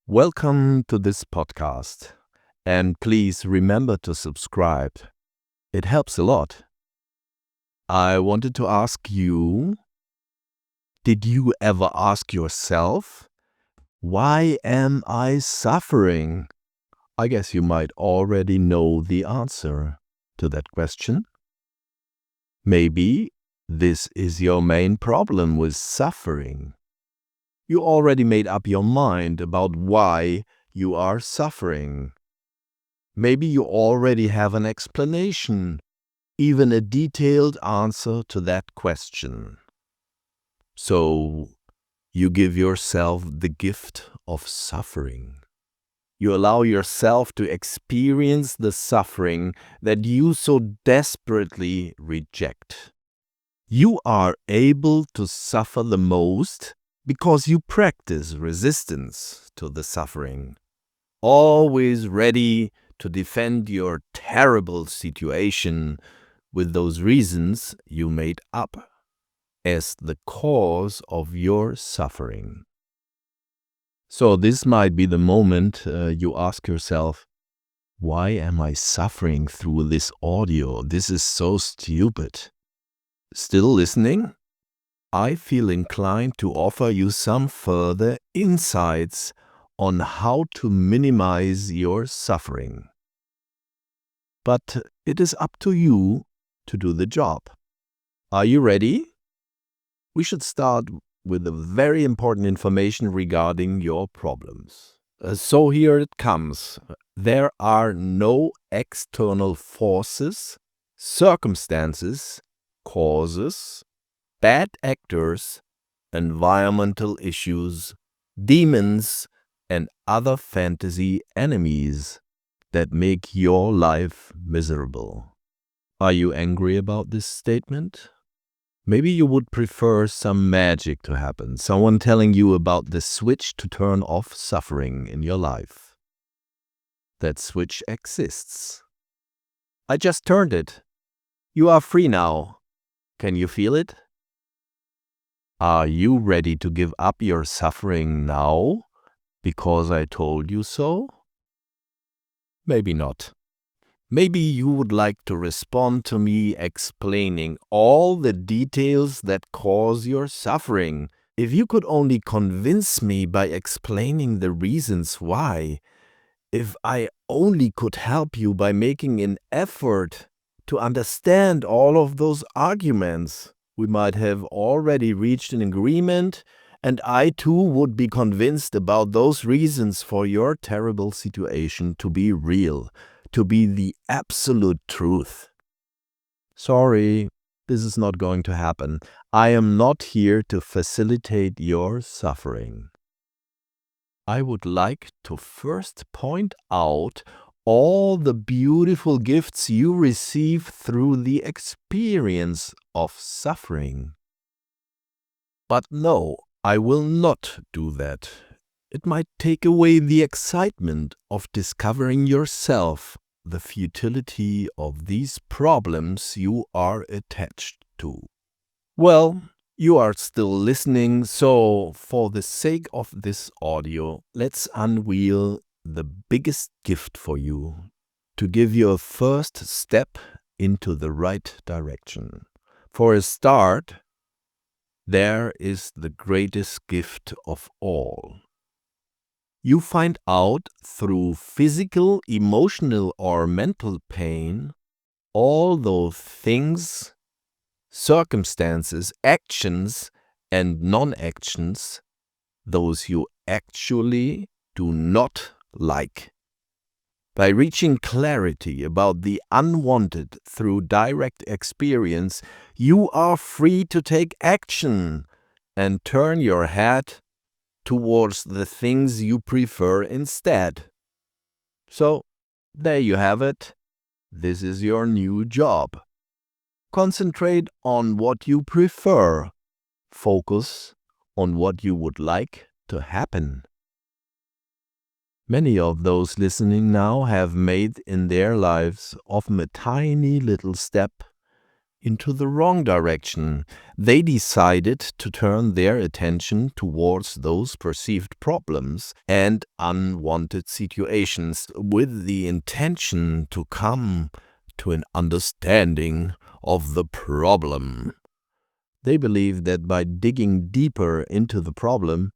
Welcome to this podcast, and please remember to subscribe. It helps a lot. I wanted to ask you, did you ever ask yourself, why am I suffering? I guess you might already know the answer to that question. Maybe this is your main problem with suffering. You already made up your mind about why you are suffering. Maybe you already have an explanation, even a detailed answer to that question. So, you give yourself the gift of suffering. You allow yourself to experience the suffering that you so desperately reject. You are able to suffer the most because you practice resistance to the suffering, always ready to defend your terrible situation with those reasons you made up as the cause of your suffering. So this might be the moment you ask yourself, why am I suffering through this audio? This is so stupid. Still listening? I feel inclined to offer you some further insights on how to minimize your suffering. But it is up to you to do the job. Are you ready? We should start with the very important information regarding your problems. So here it comes. There are no external forces, circumstances, causes, bad actors, environmental issues, demons, and other fantasy enemies that make your life miserable. Are you angry about this statement? Maybe you would prefer some magic to happen, someone telling you about the switch to turn off suffering in your life. That switch exists. I just turned it. You are free now. Can you feel it? Are you ready to give up your suffering now because I told you so? Maybe not. Maybe you would like to respond to me explaining all the details that cause your suffering. If you could only convince me by explaining the reasons why, if I only could help you by making an effort to understand all of those arguments, we might have already reached an agreement, and I too would be convinced about those reasons for your terrible situation to be real, to be the absolute truth. Sorry, this is not going to happen. I am not here to facilitate your suffering. I would like to first point out all the beautiful gifts you receive through the experience of suffering. But no, I will not do that. It might take away the excitement of discovering yourself, the futility of these problems you are attached to. Well, you are still listening, so for the sake of this audio, let's unveil the biggest gift for you to give you a first step into the right direction. For a start, there is the greatest gift of all. You find out through physical, emotional, or mental pain all those things, circumstances, actions, and non-actions, those you actually do not like. By reaching clarity about the unwanted through direct experience, you are free to take action and turn your head towards the things you prefer instead. So, there you have it. This is your new job. Concentrate on what you prefer. Focus on what you would like to happen. Many of those listening now have made in their lives often a tiny little step into the wrong direction. They decided to turn their attention towards those perceived problems and unwanted situations with the intention to come to an understanding of the problem. They believed that by digging deeper into the problem,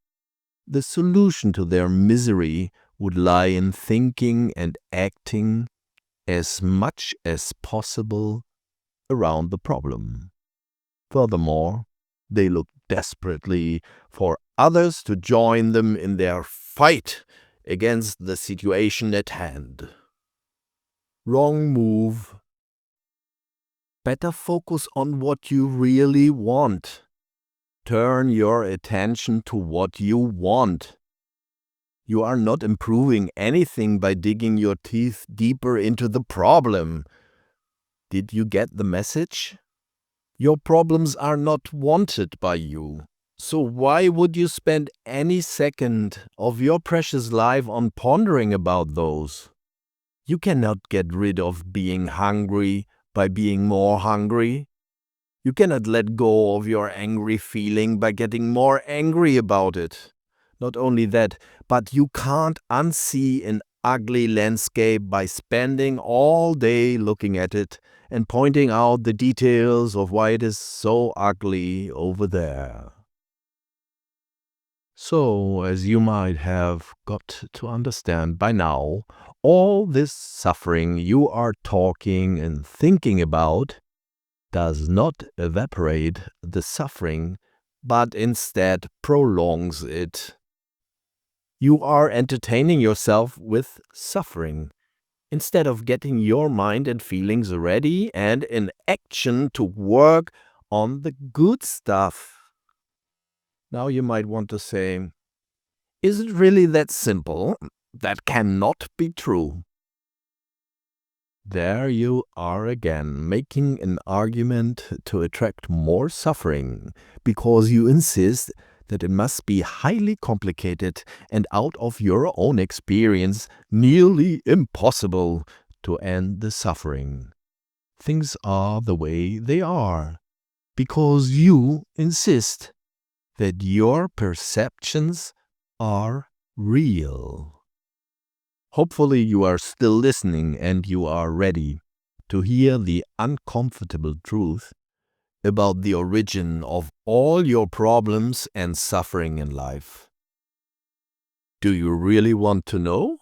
the solution to their misery would lie in thinking and acting as much as possible around the problem. Furthermore, they looked desperately for others to join them in their fight against the situation at hand. Wrong move. Better focus on what you really want. Turn your attention to what you want. You are not improving anything by digging your teeth deeper into the problem. Did you get the message? Your problems are not wanted by you. So why would you spend any second of your precious life on pondering about those? You cannot get rid of being hungry by being more hungry. You cannot let go of your angry feeling by getting more angry about it. Not only that, but you can't unsee an ugly landscape by spending all day looking at it and pointing out the details of why it is so ugly over there. So, as you might have got to understand by now, all this suffering you are talking and thinking about does not evaporate the suffering, but instead prolongs it. You are entertaining yourself with suffering, instead of getting your mind and feelings ready and in action to work on the good stuff. Now you might want to say, is it really that simple? That cannot be true. There you are again, making an argument to attract more suffering, because you insist that it must be highly complicated and out of your own experience nearly impossible to end the suffering. Things are the way they are, because you insist that your perceptions are real. Hopefully you are still listening and you are ready to hear the uncomfortable truth about the origin of all your problems and suffering in life. Do you really want to know?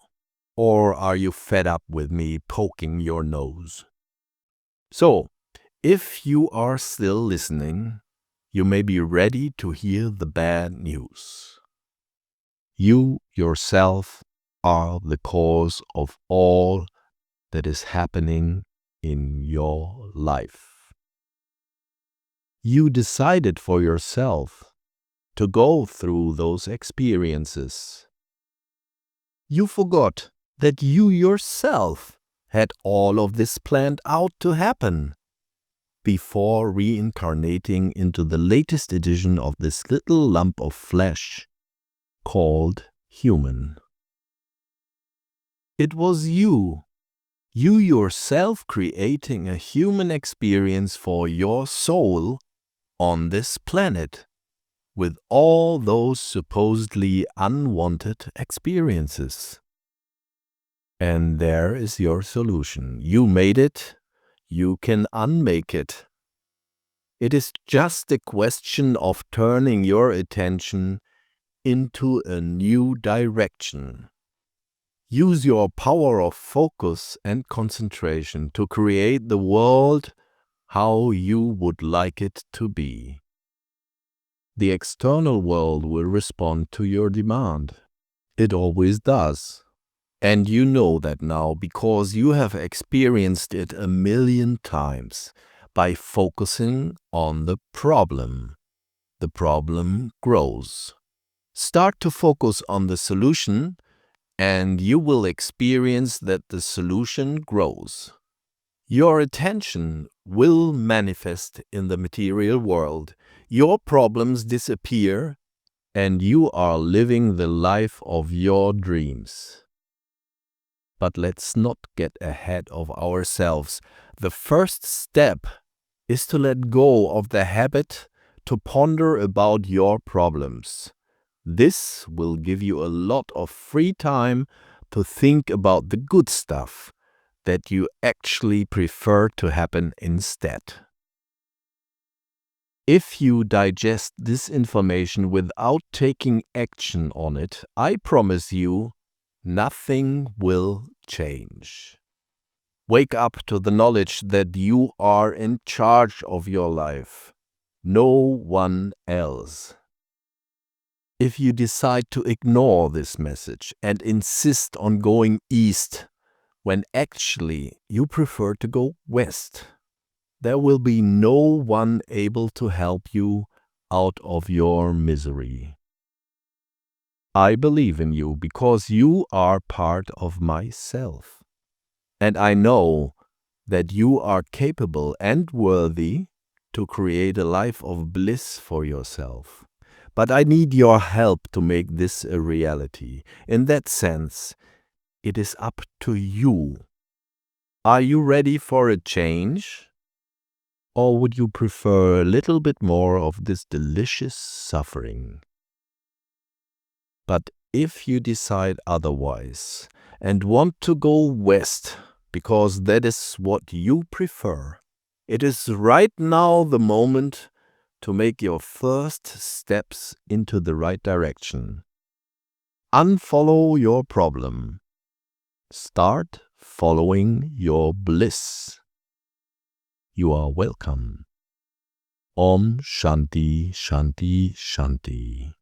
Or are you fed up with me poking your nose? So, if you are still listening, you may be ready to hear the bad news. You yourself are the cause of all that is happening in your life. You decided for yourself to go through those experiences. You forgot that you yourself had all of this planned out to happen before reincarnating into the latest edition of this little lump of flesh called human. It was you yourself creating a human experience for your soul on this planet, with all those supposedly unwanted experiences. And there is your solution. You made it. You can unmake it. It is just a question of turning your attention into a new direction. Use your power of focus and concentration to create the world how you would like it to be. The external world will respond to your demand. It always does. And you know that now because you have experienced it 1,000,000 times. By focusing on the problem grows. Start to focus on the solution, and you will experience that the solution grows. Your attention will manifest in the material world. Your problems disappear, and you are living the life of your dreams. But let's not get ahead of ourselves. The first step is to let go of the habit to ponder about your problems. This will give you a lot of free time to think about the good stuff that you actually prefer to happen instead. If you digest this information without taking action on it, I promise you, nothing will change. Wake up to the knowledge that you are in charge of your life, no one else. If you decide to ignore this message and insist on going east when actually you prefer to go west, there will be no one able to help you out of your misery. I believe in you because you are part of myself. And I know that you are capable and worthy to create a life of bliss for yourself. But I need your help to make this a reality. In that sense, it is up to you. Are you ready for a change? Or would you prefer a little bit more of this delicious suffering? But if you decide otherwise and want to go west because that is what you prefer, it is right now the moment to make your first steps into the right direction. Unfollow your problem. Start following your bliss. You are welcome. Om Shanti Shanti Shanti.